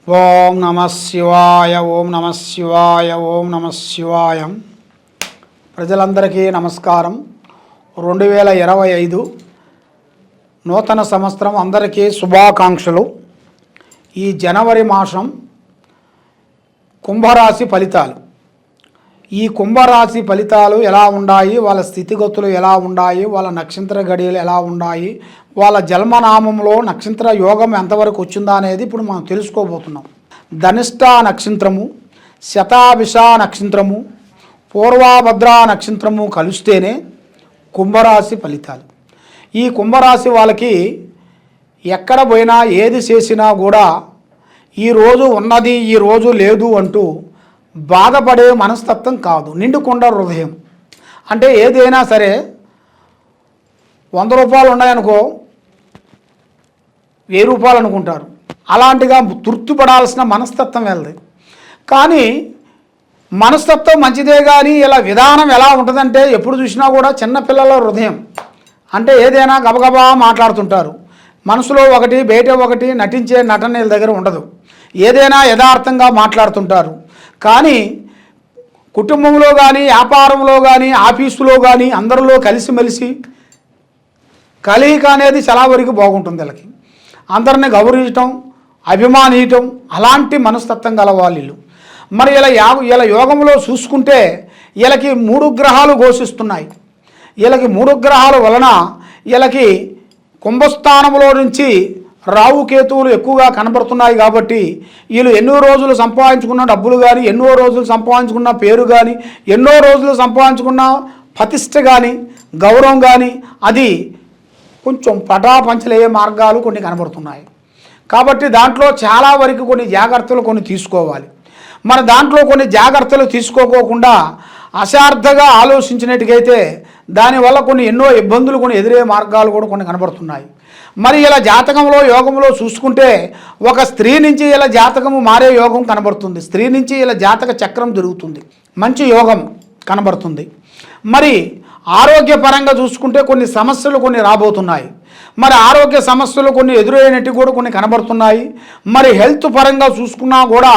ఓం నమ శివాయ ఓం నమ శివాయ ఓం నమ శివాయ. ప్రజలందరికీ నమస్కారం. 2025 నూతన సంవత్సరం అందరికీ శుభాకాంక్షలు. ఈ జనవరి మాసం కుంభరాశి ఫలితాలు. ఈ కుంభరాశి ఫలితాలు ఎలా ఉన్నాయి, వాళ్ళ స్థితిగతులు ఎలా ఉన్నాయి, వాళ్ళ నక్షత్ర గడియలు ఎలా ఉన్నాయి, వాళ్ళ జన్మనామంలో నక్షత్ర యోగం ఎంతవరకు వచ్చిందా అనేది ఇప్పుడు మనం తెలుసుకోబోతున్నాం. ధనిష్ట నక్షత్రము, శతాభిష నక్షత్రము, పూర్వభద్ర నక్షత్రము కలిస్తేనే కుంభరాశి ఫలితాలు. ఈ కుంభరాశి వాళ్ళకి ఎక్కడ పోయినా ఏది చేసినా కూడా ఈరోజు ఉన్నది ఈరోజు లేదు అంటూ బాధపడే మనస్తత్వం కాదు, నిండుకొండ హృదయం. అంటే ఏదైనా సరే 100 రూపాయలు ఉన్నాయనుకో 1000 రూపాయలు అనుకుంటారు. అలాంటిగా తృప్తిపడాల్సిన మనస్తత్వం వెళ్ళదు. కానీ మనస్తత్వం మంచిదే, కానీ ఇలా విధానం ఎలా ఉంటుందంటే ఎప్పుడు చూసినా కూడా చిన్నపిల్లల హృదయం. అంటే ఏదైనా గబగబా మాట్లాడుతుంటారు, మనసులో ఒకటి బయట ఒకటి, నటించే నటన దగ్గర ఉండదు. ఏదైనా యథార్థంగా మాట్లాడుతుంటారు. కానీ కుటుంబంలో కానీ, వ్యాపారంలో కానీ, ఆఫీసులో కానీ అందరిలో కలిసిమెలిసి కలయిక అనేది చాలా వరకు బాగుంటుంది. వీళ్ళకి అందరిని గౌరవించటం, అభిమానించటం, అలాంటి మనస్తత్వం గల వాళ్ళు. మరి ఇలా యోగంలో చూసుకుంటే వీళ్ళకి 3 గ్రహాలు ఘోషిస్తున్నాయి. వీళ్ళకి 3 గ్రహాల వలన వీళ్ళకి కుంభస్థానంలో నుంచి రావుకేతువులు ఎక్కువగా కనబడుతున్నాయి. కాబట్టి వీళ్ళు ఎన్నో రోజులు సంపాదించుకున్న డబ్బులు కానీ, ఎన్నో రోజులు సంపాదించుకున్న పేరు కానీ, ఎన్నో రోజులు సంపాదించుకున్న ప్రతిష్ట కానీ, గౌరవం కానీ అది కొంచెం పటాపంచలయ్యే మార్గాలు కొన్ని కనబడుతున్నాయి. కాబట్టి దాంట్లో చాలా వరకు కొన్ని జాగ్రత్తలు కొన్ని తీసుకోవాలి. మన దాంట్లో కొన్ని జాగ్రత్తలు తీసుకోకోకుండా అశార్థంగా ఆలోచించినట్టుగైతే దానివల్ల కొన్ని ఎన్నో ఇబ్బందులు కొన్ని ఎదురే మార్గాలు కూడా కొన్ని కనబడుతున్నాయి. మరి ఇలా జాతకంలో యోగంలో చూసుకుంటే ఒక స్త్రీ నుంచి ఇలా జాతకము మారే యోగం కనబడుతుంది. స్త్రీ నుంచి ఇలా జాతక చక్రం జరుగుతుంది, మంచి యోగం కనబడుతుంది. మరి ఆరోగ్యపరంగా చూసుకుంటే కొన్ని సమస్యలు కొన్ని రాబోతున్నాయి. మరి ఆరోగ్య సమస్యలు కొన్ని ఎదురైనట్టు కూడా కొన్ని కనబడుతున్నాయి. మరి హెల్త్ పరంగా చూసుకున్నా కూడా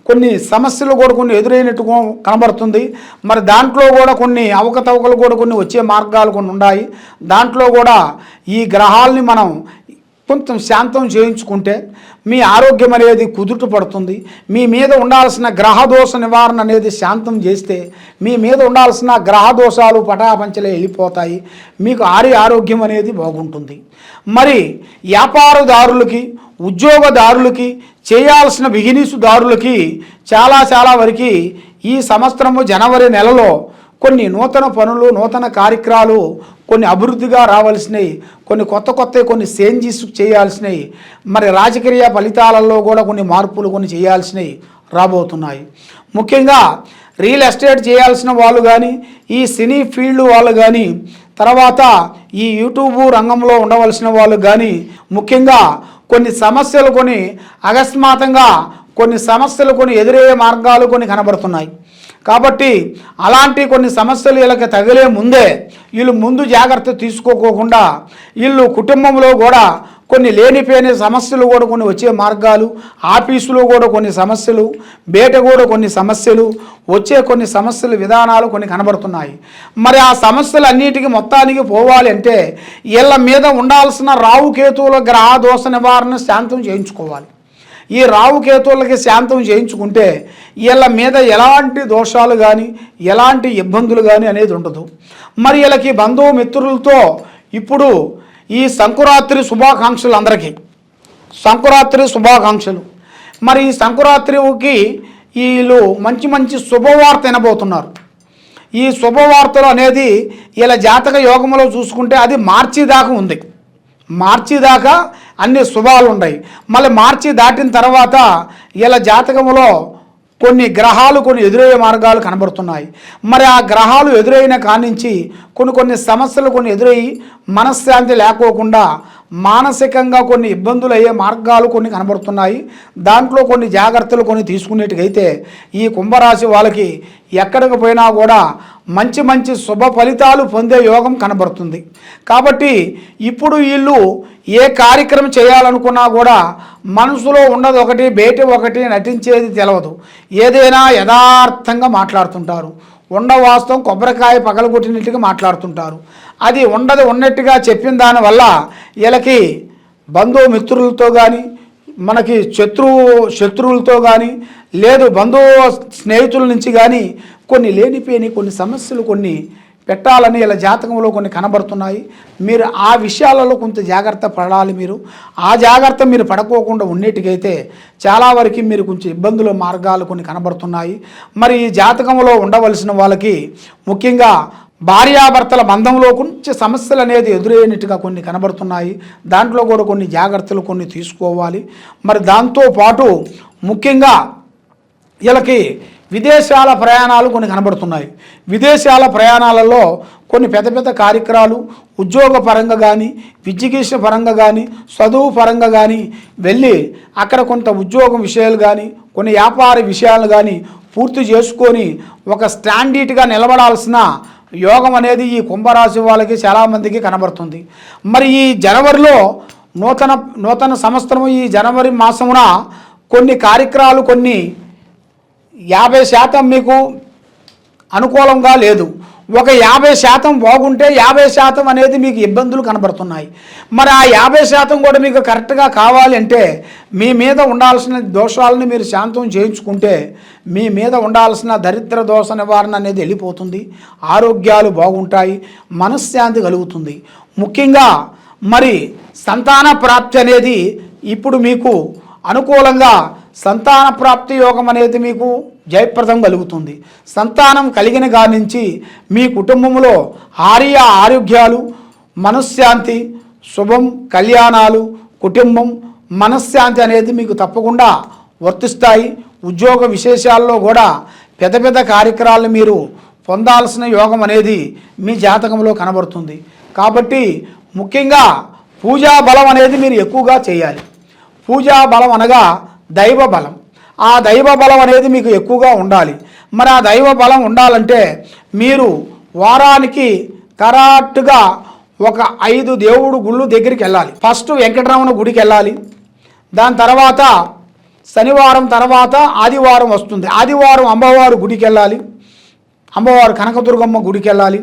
కొన్ని సమస్యలు కూడా కొన్ని ఎదురైనట్టు కనబడుతుంది. మరి దాంట్లో కూడా కొన్ని అవకతవకలు కూడా కొన్ని వచ్చే మార్గాలు కొన్ని ఉన్నాయి. దాంట్లో కూడా ఈ గ్రహాలని మనం కొంచెం శాంతం చేయించుకుంటే మీ ఆరోగ్యం అనేది కుదుట పడుతుంది. మీ మీద ఉండాల్సిన గ్రహదోష నివారణ అనేది శాంతం చేస్తే మీ మీద ఉండాల్సిన గ్రహదోషాలు పటాపంచలే వెళ్ళిపోతాయి. మీకు ఆరోగ్యం అనేది బాగుంటుంది. మరి వ్యాపారదారులకి, ఉద్యోగదారులకి, చేయాల్సిన బిజినెస్దారులకి చాలా వరకు ఈ సంవత్సరము జనవరి నెలలో కొన్ని నూతన పనులు, నూతన కార్యక్రమాలు కొన్ని అభివృద్ధిగా రావాల్సినవి, కొన్ని కొత్త కొన్ని చేంజెస్ చేయాల్సినవి, మరి రాజకీయ ఫలితాలలో కూడా కొన్ని మార్పులు కొన్ని చేయాల్సినవి రాబోతున్నాయి. ముఖ్యంగా రియల్ ఎస్టేట్ చేయాల్సిన వాళ్ళు కానీ, ఈ సినీ ఫీల్డ్ వాళ్ళు కానీ, తర్వాత ఈ యూట్యూబ్ రంగంలో ఉండవలసిన వాళ్ళు కానీ, ముఖ్యంగా కొన్ని సమస్యలు కొన్ని అకస్మాత్తుగా కొన్ని సమస్యలు కొన్ని ఎదురయ్యే మార్గాలు కొన్ని కనబడుతున్నాయి. కాబట్టి అలాంటి కొన్ని సమస్యలు వీళ్ళకి తగిలే ముందే వీళ్ళు ముందు జాగ్రత్త తీసుకోకుండా వీళ్ళు కుటుంబంలో కూడా కొన్ని లేనిపోయిన సమస్యలు కూడా కొన్ని వచ్చే మార్గాలు, ఆఫీసులో కూడా కొన్ని సమస్యలు, బయట కూడా కొన్ని సమస్యలు వచ్చే కొన్ని సమస్యలు విధానాలు కొన్ని కనబడుతున్నాయి. మరి ఆ సమస్యలు అన్నిటికీ మొత్తానికి పోవాలి అంటే వీళ్ళ మీద ఉండాల్సిన రావుకేతువుల గ్రహదోష నివారణ శాంతం చేయించుకోవాలి. ఈ రావుకేతువులకి శాంతం చేయించుకుంటే వీళ్ళ మీద ఎలాంటి దోషాలు కానీ, ఎలాంటి ఇబ్బందులు కానీ అనేది ఉండదు. మరి వీళ్ళకి బంధుమిత్రులతో ఇప్పుడు ఈ సంకురాత్రి శుభాకాంక్షలు, అందరికీ సంకురాత్రి శుభాకాంక్షలు. మరి ఈ సంకురాత్రికి వీళ్ళు మంచి శుభవార్త వినబోతున్నారు. ఈ శుభవార్తలు అనేది వీళ్ళ జాతక యోగంలో చూసుకుంటే అది మార్చి దాకా ఉంది. మార్చి దాకా అన్ని శుభాలు ఉన్నాయి. మళ్ళీ మార్చి దాటిన తర్వాత వీళ్ళ జాతకంలో కొన్ని గ్రహాలు కొన్ని ఎదురయ్యే మార్గాలు కనబడుతున్నాయి. మరి ఆ గ్రహాలు ఎదురైన కానించి కొన్ని సమస్యలు కొన్ని ఎదురయ్యి మనశ్శాంతి లేకోకుండా మానసికంగా కొన్ని ఇబ్బందులు అయ్యే మార్గాలు కొన్ని కనబడుతున్నాయి. దాంట్లో కొన్ని జాగ్రత్తలు కొన్ని తీసుకునేట్టుగైతే ఈ కుంభరాశి వాళ్ళకి ఎక్కడికి పోయినా కూడా మంచి మంచి శుభ ఫలితాలు పొందే యోగం కనబడుతుంది. కాబట్టి ఇప్పుడు వీళ్ళు ఏ కార్యక్రమం చేయాలనుకున్నా కూడా మనసులో ఉన్నది ఒకటి, బయట ఒకటి, నటించేది తెలవదు. ఏదైనా యథార్థంగా మాట్లాడుతుంటారు. వాస్తవం కొబ్బరికాయ పగలగొట్టినట్టుగా మాట్లాడుతుంటారు. అది ఉండదు ఉన్నట్టుగా చెప్పిన దానివల్ల వీళ్ళకి బంధుమిత్రులతో కానీ, మనకి శత్రువులతో కానీ, లేదు స్నేహితుల నుంచి కానీ కొన్ని లేనిపోని కొన్ని సమస్యలు కొన్ని పెట్టాలని ఇలా జాతకంలో కొన్ని కనబడుతున్నాయి. మీరు ఆ విషయాలలో కొంత జాగ్రత్త పడాలి. మీరు ఆ జాగ్రత్త మీరు పడుకోకుండా ఉండేటికైతే చాలా వరకు మీరు కొంచెం ఇబ్బందుల మార్గాలు కొన్ని కనబడుతున్నాయి. మరి ఈ జాతకంలో ఉండవలసిన వాళ్ళకి ముఖ్యంగా భార్యాభర్తల బంధంలో కొంచెం సమస్యలు అనేది ఎదురయ్యేట్టుగా కొన్ని కనబడుతున్నాయి. దాంట్లో కూడా కొన్ని జాగ్రత్తలు కొన్ని తీసుకోవాలి. మరి దాంతోపాటు ముఖ్యంగా వీళ్ళకి విదేశాల ప్రయాణాలు కొన్ని కనబడుతున్నాయి. విదేశాల ప్రయాణాలలో కొన్ని పెద్ద పెద్ద కార్యక్రమాలు ఉద్యోగ పరంగా కానీ, విద్యగీష పరంగా కానీ, చదువు పరంగా కానీ వెళ్ళి అక్కడ కొంత ఉద్యోగం విషయాలు కానీ, కొన్ని వ్యాపార విషయాలు కానీ పూర్తి చేసుకొని ఒక స్టాండర్డ్గా నిలబడాల్సిన యోగం అనేది ఈ కుంభరాశి వాళ్ళకి చాలామందికి కనబడుతుంది. మరి ఈ జనవరిలో నూతన సంవత్సరం ఈ జనవరి మాసమున కొన్ని కార్యక్రమాలు కొన్ని 50% మీకు అనుకూలంగా లేదు. ఒక 50% బాగుంటే 50% అనేది మీకు ఇబ్బందులు కనబడుతున్నాయి. మరి ఆ 50% కూడా మీకు కరెక్ట్గా కావాలి అంటే మీ మీద ఉండాల్సిన దోషాలను మీరు శాంతం చేయించుకుంటే మీ మీద ఉండాల్సిన దరిద్ర దోష నివారణ అనేది వెళ్ళిపోతుంది. ఆరోగ్యాలు బాగుంటాయి, మనశ్శాంతి కలుగుతుంది. ముఖ్యంగా మరి సంతాన ప్రాప్తి అనేది ఇప్పుడు మీకు అనుకూలంగా సంతాన ప్రాప్తి యోగం అనేది మీకు జయప్రదం కలుగుతుంది. సంతానం కలిగిన కాడి నుంచి మీ కుటుంబంలో ఆరోగ్యాలు, మనశ్శాంతి, శుభం, కళ్యాణాలు, కుటుంబం, మనశ్శాంతి అనేది మీకు తప్పకుండా వర్తిస్తాయి. ఉద్యోగ విశేషాల్లో కూడా పెద్ద పెద్ద కార్యక్రమాలను మీరు పొందాల్సిన యోగం అనేది మీ జాతకంలో కనబడుతుంది. కాబట్టి ముఖ్యంగా పూజా బలం అనేది మీరు ఎక్కువగా చేయాలి. పూజా బలం అనగా దైవ బలం. ఆ దైవ బలం అనేది మీకు ఎక్కువగా ఉండాలి. మరి ఆ దైవ బలం ఉండాలంటే మీరు వారానికి కరెక్ట్గా ఒక 5 దేవుడు గుళ్ళు దగ్గరికి వెళ్ళాలి. ఫస్ట్ వెంకటరమణ గుడికి వెళ్ళాలి. దాని తర్వాత శనివారం తర్వాత ఆదివారం వస్తుంది. ఆదివారం అమ్మవారు గుడికి వెళ్ళాలి. అమ్మవారు కనకదుర్గమ్మ గుడికి వెళ్ళాలి.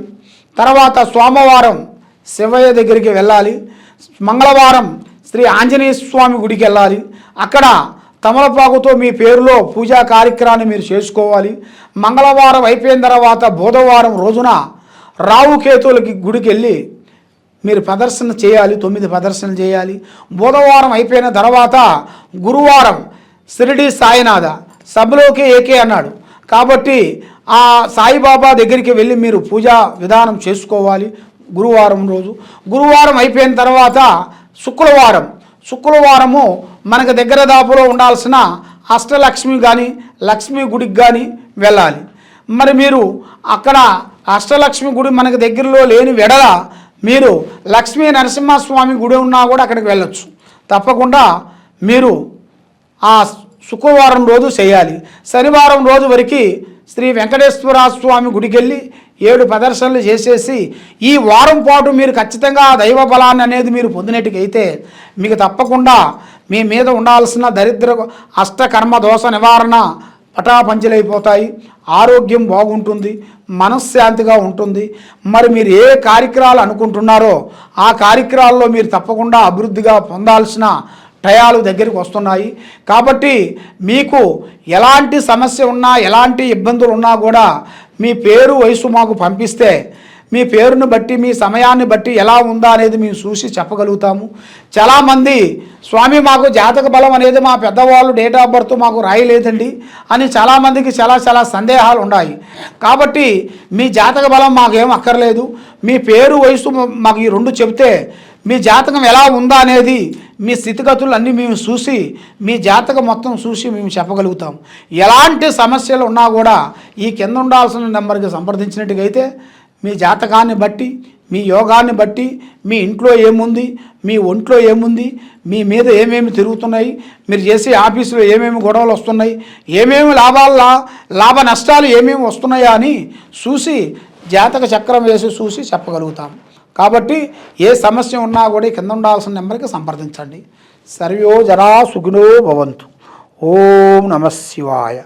తర్వాత సోమవారం శివయ్య దగ్గరికి వెళ్ళాలి. మంగళవారం శ్రీ ఆంజనేయ స్వామి గుడికి వెళ్ళాలి. అక్కడ తమలపాకుతో మీ పేరులో పూజా కార్యక్రమాన్ని మీరు చేసుకోవాలి. మంగళవారం అయిపోయిన తర్వాత బుధవారం రోజున రావుకేతువులకి గుడికి వెళ్ళి మీరు ప్రదర్శన చేయాలి. 9 ప్రదర్శనలు చేయాలి. బుధవారం అయిపోయిన తర్వాత గురువారం షిరిడి సాయినాథ సభలోకి ఏకే అన్నాడు కాబట్టి ఆ సాయిబాబా దగ్గరికి వెళ్ళి మీరు పూజా విధానం చేసుకోవాలి. గురువారం రోజు గురువారం అయిపోయిన తర్వాత శుక్రవారము మనకు దగ్గర దాపులో ఉండాల్సిన అష్టలక్ష్మి కానీ లక్ష్మీ గుడికి కానీ వెళ్ళాలి. మరి మీరు అక్కడ అష్టలక్ష్మి గుడి మనకు దగ్గరలో లేని వెడల మీరు లక్ష్మీ నరసింహస్వామి గుడి ఉన్నా కూడా అక్కడికి వెళ్ళొచ్చు. తప్పకుండా మీరు ఆ శుక్రవారం రోజు చేయాలి. శనివారం రోజు వరకు శ్రీ వెంకటేశ్వర స్వామి గుడికి వెళ్ళి 7 ప్రదర్శనలు చేసేసి ఈ వారం పాటు మీరు ఖచ్చితంగా దైవ బలాన్ని అనేది మీరు పొందినట్టుకైతే మీకు తప్పకుండా మీ మీద ఉండాల్సిన దరిద్ర అష్టకర్మ దోష నివారణ పటాపంచలైపోతాయి. ఆరోగ్యం బాగుంటుంది, మనశ్శాంతిగా ఉంటుంది. మరి మీరు ఏ కార్యక్రమాలు అనుకుంటున్నారో ఆ కార్యక్రమాల్లో మీరు తప్పకుండా అభివృద్ధిగా పొందాల్సిన టయాలు దగ్గరికి వస్తున్నాయి. కాబట్టి మీకు ఎలాంటి సమస్య ఉన్నా ఎలాంటి ఇబ్బందులు ఉన్నా కూడా మీ పేరు వయసు మాకు పంపిస్తే మీ పేరును బట్టి మీ సమయాన్ని బట్టి ఎలా ఉందా అనేది మేము చూసి చెప్పగలుగుతాము. చాలామంది స్వామి మాకు జాతక బలం అనేది మా పెద్దవాళ్ళు డేట్ ఆఫ్ బర్త్ మాకు రాయలేదండి అని చాలామందికి చాలా సందేహాలు ఉన్నాయి. కాబట్టి మీ జాతక బలం మాకేం అక్కర్లేదు. మీ పేరు వయసు మాకు ఈ 2 చెబితే మీ జాతకం ఎలా ఉందా అనేది మీ స్థితిగతులు అన్నీ మేము చూసి మీ జాతకం మొత్తం చూసి మేము చెప్పగలుగుతాం. ఎలాంటి సమస్యలు ఉన్నా కూడా ఈ కింద ఉండాల్సిన నెంబర్కి సంప్రదించినట్టుగైతే మీ జాతకాన్ని బట్టి, మీ యోగాన్ని బట్టి, మీ ఇంట్లో ఏముంది, మీ ఒంట్లో ఏముంది, మీ మీద ఏమేమి తిరుగుతున్నాయి, మీరు చేసే ఆఫీసులో ఏమేమి గొడవలు వస్తున్నాయి, ఏమేమి లాభ నష్టాలు ఏమేమి వస్తున్నాయా అని చూసి జాతక చక్రం వేసి చూసి చెప్పగలుగుతాం. కాబట్టి ఏ సమస్య ఉన్నా కూడా కింద ఉండాల్సిన నెంబర్కి సంప్రదించండి. సర్వో జనా సుఖినో భవంతు. ఓం నమః శివాయ.